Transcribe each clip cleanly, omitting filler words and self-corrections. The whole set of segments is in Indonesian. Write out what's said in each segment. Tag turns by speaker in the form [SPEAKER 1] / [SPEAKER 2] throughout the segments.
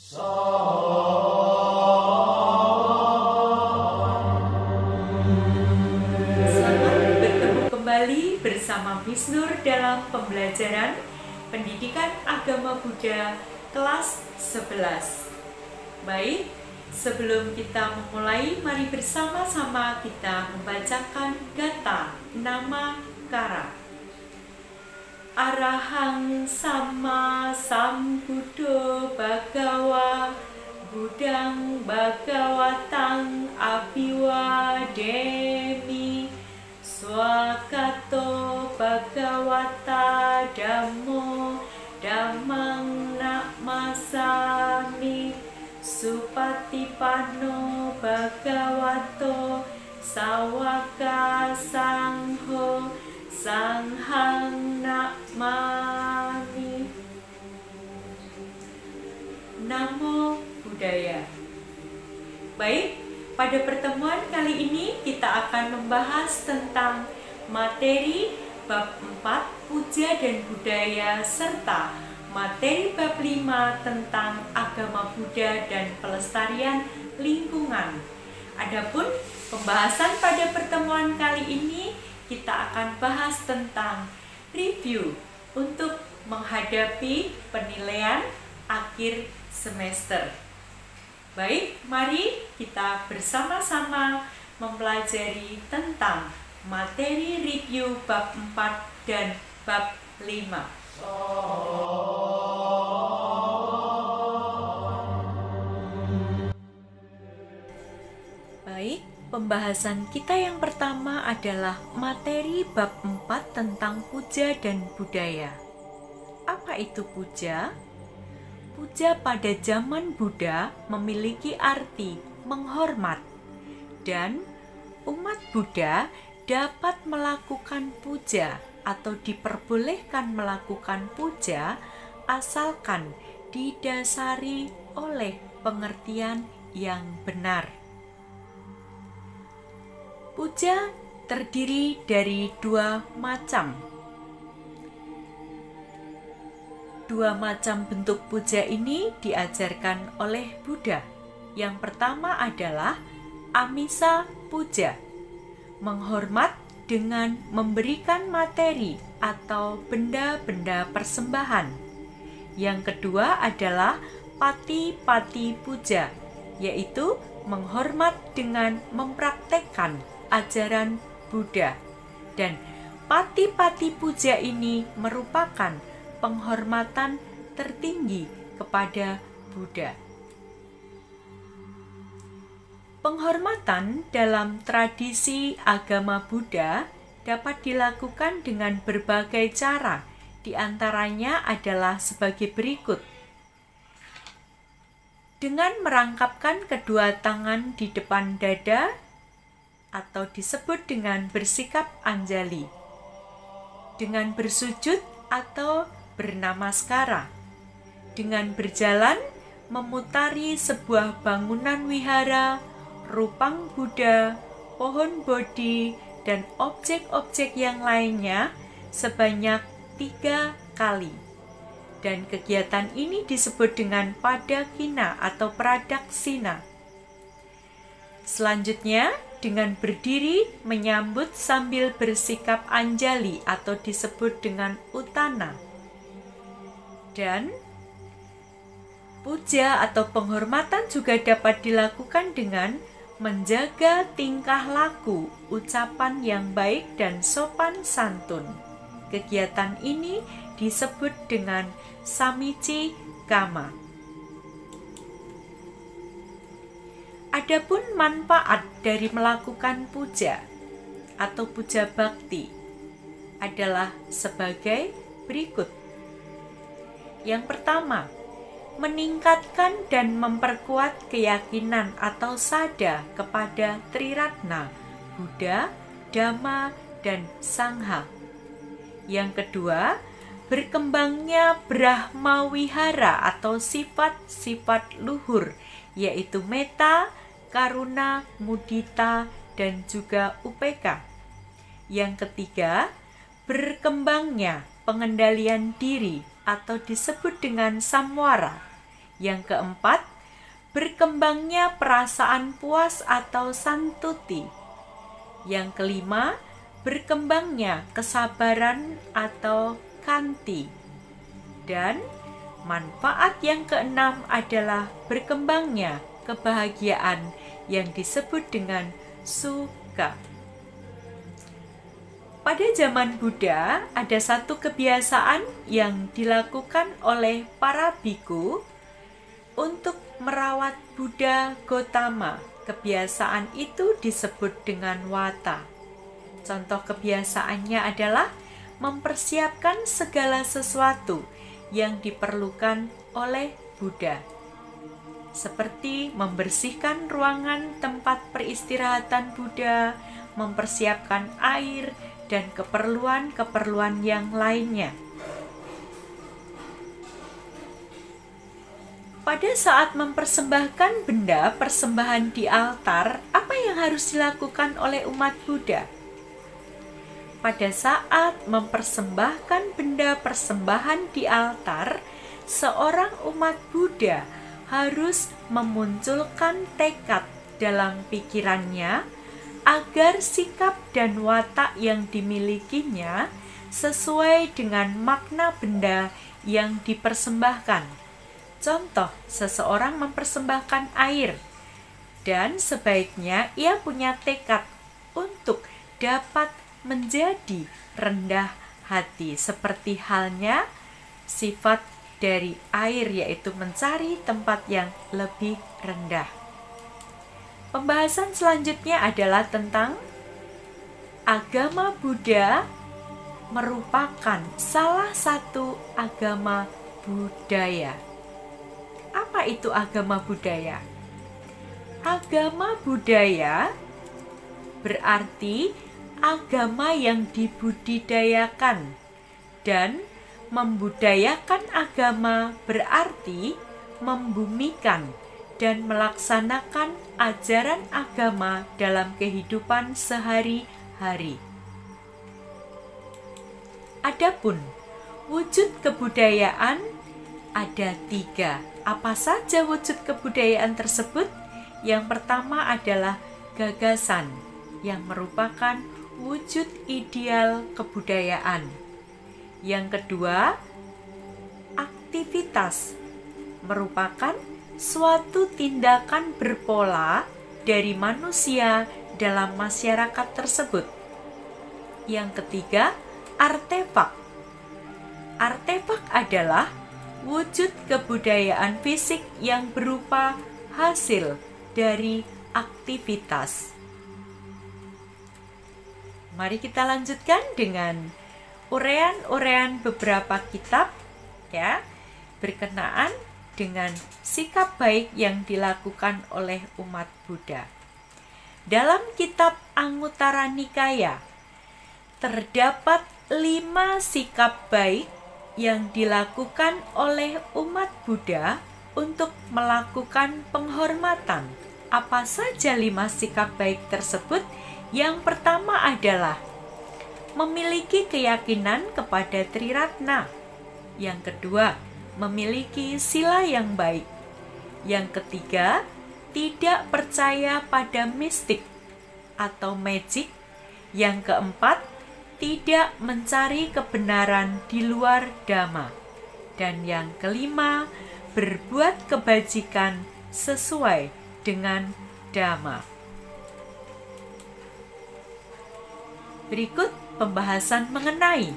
[SPEAKER 1] Selamat bertemu kembali bersama Miss Nur dalam pembelajaran Pendidikan Agama Buddha kelas 11. Baik, sebelum kita memulai, mari bersama-sama kita membacakan gata nama kara. Arahang sama sambuddho bhagawa Budang bhagawatang abhiwademi Swakato bhagawata dhammo dhammang namasami Supatipanno bhagavato sawaka sangho sanghang namami. Namo Buddhaya. Baik, pada pertemuan kali ini kita akan membahas tentang materi bab 4 puja dan budaya serta materi bab 5 tentang agama Buddha dan pelestarian lingkungan. Adapun pembahasan pada pertemuan kali ini kita akan bahas tentang review untuk menghadapi penilaian akhir semester. Baik, mari kita bersama-sama mempelajari tentang materi review bab 4 dan bab 5. Baik, pembahasan kita yang pertama adalah materi bab 4 tentang puja dan budaya. Apa itu puja? Puja pada zaman Buddha memiliki arti menghormat, dan umat Buddha dapat melakukan puja atau diperbolehkan melakukan puja asalkan didasari oleh pengertian yang benar. Puja terdiri dari dua macam. Dua macam bentuk puja ini diajarkan oleh Buddha. Yang pertama adalah amisa puja, menghormat dengan memberikan materi atau benda-benda persembahan. Yang kedua adalah pati-pati puja, yaitu menghormat dengan mempraktekkan ajaran Buddha. Dan pati-pati puja ini merupakan penghormatan tertinggi kepada Buddha. Penghormatan dalam tradisi agama Buddha dapat dilakukan dengan berbagai cara, di antaranya adalah sebagai berikut. Dengan merangkapkan kedua tangan di depan dada, atau disebut dengan bersikap anjali. Dengan bersujud atau bernamaskara. Dengan berjalan memutari sebuah bangunan wihara, rupang Buddha, pohon bodhi, dan objek-objek yang lainnya sebanyak 3 kali. Dan kegiatan ini disebut dengan padakina atau pradaksina. Selanjutnya, dengan berdiri menyambut sambil bersikap anjali atau disebut dengan utana. Dan puja atau penghormatan juga dapat dilakukan dengan menjaga tingkah laku, ucapan yang baik dan sopan santun. Kegiatan ini disebut dengan samici kama. Adapun manfaat dari melakukan puja atau puja bakti adalah sebagai berikut. Yang pertama, meningkatkan dan memperkuat keyakinan atau sada kepada Triratna, Buddha, Dhamma, dan Sangha. Yang kedua, berkembangnya Brahma Wihara atau sifat-sifat luhur, yaitu metta, karuna, mudita, dan juga upeka. Yang ketiga, berkembangnya pengendalian diri atau disebut dengan samwara, Yang keempat, berkembangnya perasaan puas atau santuti. Yang kelima, berkembangnya kesabaran atau kanti. Dan manfaat yang keenam adalah berkembangnya kebahagiaan yang disebut dengan sukha. Pada zaman Buddha, ada satu kebiasaan yang dilakukan oleh para biku untuk merawat Buddha Gotama. Kebiasaan itu disebut dengan wata. Contoh kebiasaannya adalah mempersiapkan segala sesuatu yang diperlukan oleh Buddha, seperti membersihkan ruangan tempat peristirahatan Buddha, mempersiapkan air, dan keperluan-keperluan yang lainnya. Pada saat mempersembahkan benda persembahan di altar, apa yang harus dilakukan oleh umat Buddha? Pada saat mempersembahkan benda persembahan di altar, seorang umat Buddha harus memunculkan tekad dalam pikirannya agar sikap dan watak yang dimilikinya sesuai dengan makna benda yang dipersembahkan. Contoh, seseorang mempersembahkan air, dan sebaiknya ia punya tekad untuk dapat menjadi rendah hati, seperti halnya sifat dari air, yaitu mencari tempat yang lebih rendah. Pembahasan selanjutnya adalah tentang agama Buddha merupakan salah satu agama budaya. Apa itu agama budaya? Agama budaya berarti agama yang dibudidayakan, dan membudayakan agama berarti membumikan dan melaksanakan ajaran agama dalam kehidupan sehari-hari. Adapun wujud kebudayaan ada 3. Apa saja wujud kebudayaan tersebut? Yang pertama adalah gagasan, yang merupakan wujud ideal kebudayaan. Yang kedua, aktivitas, merupakan suatu tindakan berpola dari manusia dalam masyarakat tersebut. Yang ketiga, artefak. Artefak adalah wujud kebudayaan fisik yang berupa hasil dari aktivitas. Mari kita lanjutkan dengan urean-urean beberapa kitab ya, berkenaan dengan sikap baik yang dilakukan oleh umat Buddha. Dalam kitab Anguttara Nikaya terdapat 5 sikap baik yang dilakukan oleh umat Buddha untuk melakukan penghormatan. Apa saja 5 sikap baik tersebut? Yang pertama adalah memiliki keyakinan kepada Triratna. Yang kedua, memiliki sila yang baik. Yang ketiga, tidak percaya pada mistik atau magic. Yang keempat, tidak mencari kebenaran di luar dhamma. Dan yang kelima, berbuat kebajikan sesuai dengan dhamma. Berikut pembahasan mengenai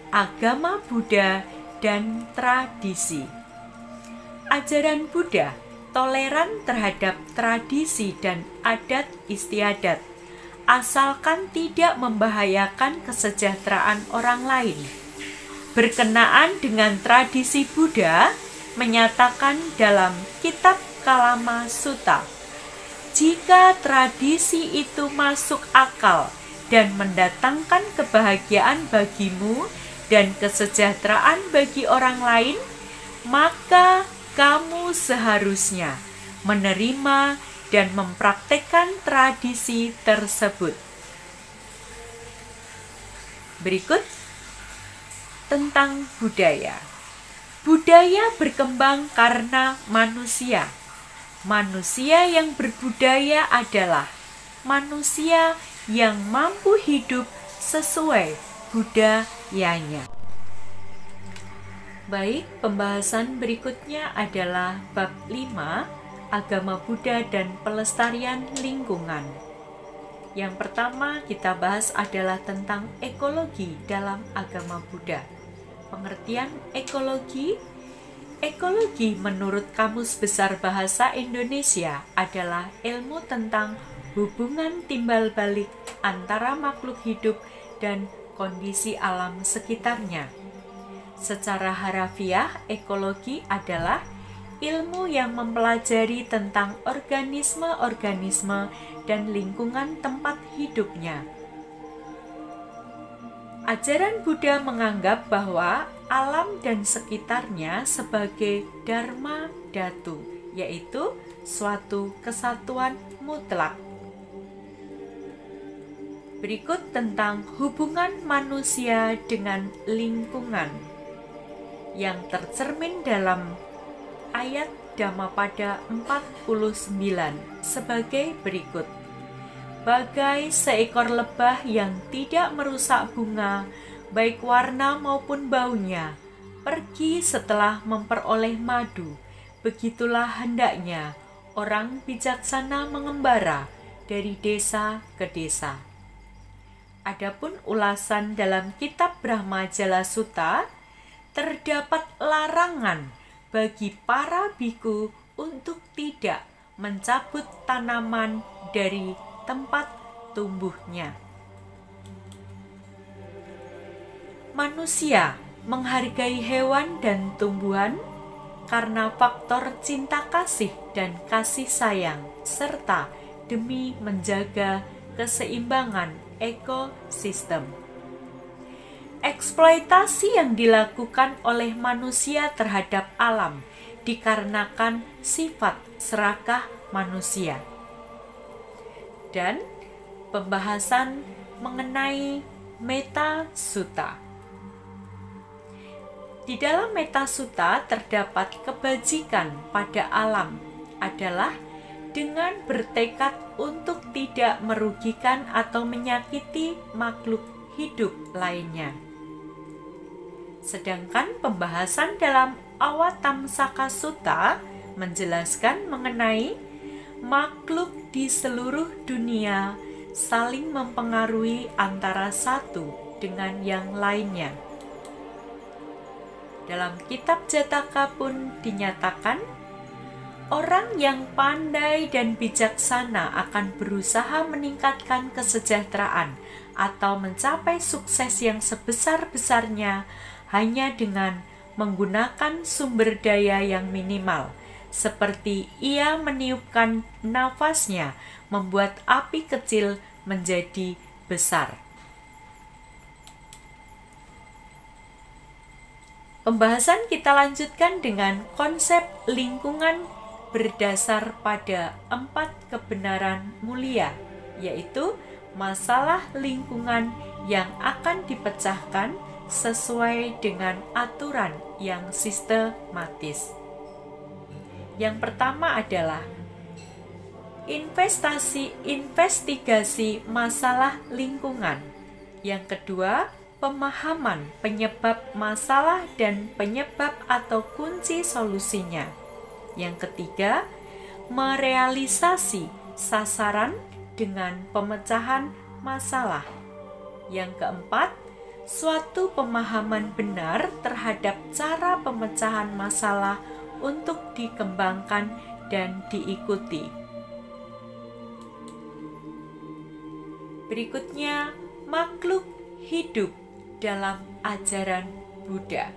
[SPEAKER 1] agama Buddha dan tradisi. Ajaran Buddha toleran terhadap tradisi dan adat istiadat, asalkan tidak membahayakan kesejahteraan orang lain. Berkenaan dengan tradisi Buddha, menyatakan dalam kitab Kalama Sutta, jika tradisi itu masuk akal dan mendatangkan kebahagiaan bagimu dan kesejahteraan bagi orang lain, maka kamu seharusnya menerima dan mempraktekkan tradisi tersebut. Berikut tentang budaya. Budaya berkembang karena manusia. Manusia yang berbudaya adalah manusia yang mampu hidup sesuai budayanya. Baik, pembahasan berikutnya adalah bab 5, agama Buddha dan pelestarian lingkungan. Yang pertama kita bahas adalah tentang ekologi dalam agama Buddha. Pengertian ekologi menurut Kamus Besar Bahasa Indonesia adalah ilmu tentang hubungan timbal balik antara makhluk hidup dan kondisi alam sekitarnya. Secara harafiah, ekologi adalah ilmu yang mempelajari tentang organisme-organisme dan lingkungan tempat hidupnya. Ajaran Buddha menganggap bahwa alam dan sekitarnya sebagai dharma dhatu, yaitu suatu kesatuan mutlak. Berikut tentang hubungan manusia dengan lingkungan yang tercermin dalam ayat Dhammapada 49 sebagai berikut. Bagai seekor lebah yang tidak merusak bunga, baik warna maupun baunya, pergi setelah memperoleh madu, begitulah hendaknya orang bijaksana mengembara dari desa ke desa. Adapun ulasan dalam kitab Brahma Jala Sutta, terdapat larangan bagi para biku untuk tidak mencabut tanaman dari tempat tumbuhnya. Manusia menghargai hewan dan tumbuhan karena faktor cinta kasih dan kasih sayang, serta demi menjaga keseimbangan ekosistem. Eksploitasi yang dilakukan oleh manusia terhadap alam dikarenakan sifat serakah manusia. Dan pembahasan mengenai Metta Sutta. Di dalam Metta Sutta terdapat kebajikan pada alam adalah dengan bertekad untuk tidak merugikan atau menyakiti makhluk hidup lainnya. Sedangkan pembahasan dalam Awatamsaka Sutta menjelaskan mengenai makhluk di seluruh dunia saling mempengaruhi antara satu dengan yang lainnya. Dalam kitab Jataka pun dinyatakan, orang yang pandai dan bijaksana akan berusaha meningkatkan kesejahteraan atau mencapai sukses yang sebesar-besarnya hanya dengan menggunakan sumber daya yang minimal, seperti ia meniupkan nafasnya membuat api kecil menjadi besar. Pembahasan kita lanjutkan dengan konsep lingkungan berdasar pada 4 kebenaran mulia, yaitu masalah lingkungan yang akan dipecahkan sesuai dengan aturan yang sistematis. Yang pertama adalah investigasi masalah lingkungan. Yang kedua, pemahaman penyebab masalah dan penyebab atau kunci solusinya. Yang ketiga, merealisasi sasaran dengan pemecahan masalah. Yang keempat, suatu pemahaman benar terhadap cara pemecahan masalah untuk dikembangkan dan diikuti. Berikutnya, makhluk hidup dalam ajaran Buddha.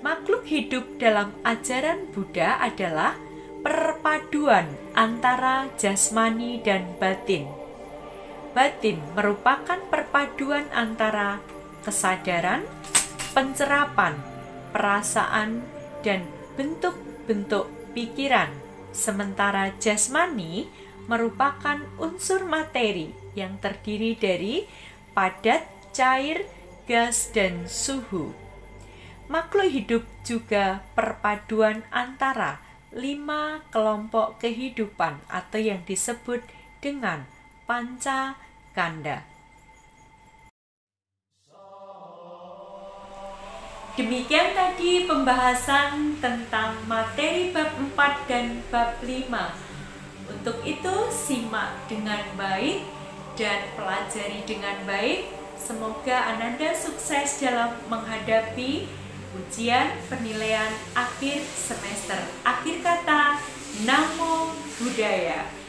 [SPEAKER 1] Makhluk hidup dalam ajaran Buddha adalah perpaduan antara jasmani dan batin. Batin merupakan perpaduan antara kesadaran, pencerapan, perasaan, dan bentuk-bentuk pikiran, sementara jasmani merupakan unsur materi yang terdiri dari padat, cair, gas, dan suhu. Makhluk hidup juga perpaduan antara 5 kelompok kehidupan atau yang disebut dengan panca kanda. Demikian tadi pembahasan tentang materi bab 4 dan bab 5. Untuk itu simak dengan baik dan pelajari dengan baik. Semoga Ananda sukses dalam menghadapi ujian penilaian akhir semester. Akhir kata, Namo Buddhaya.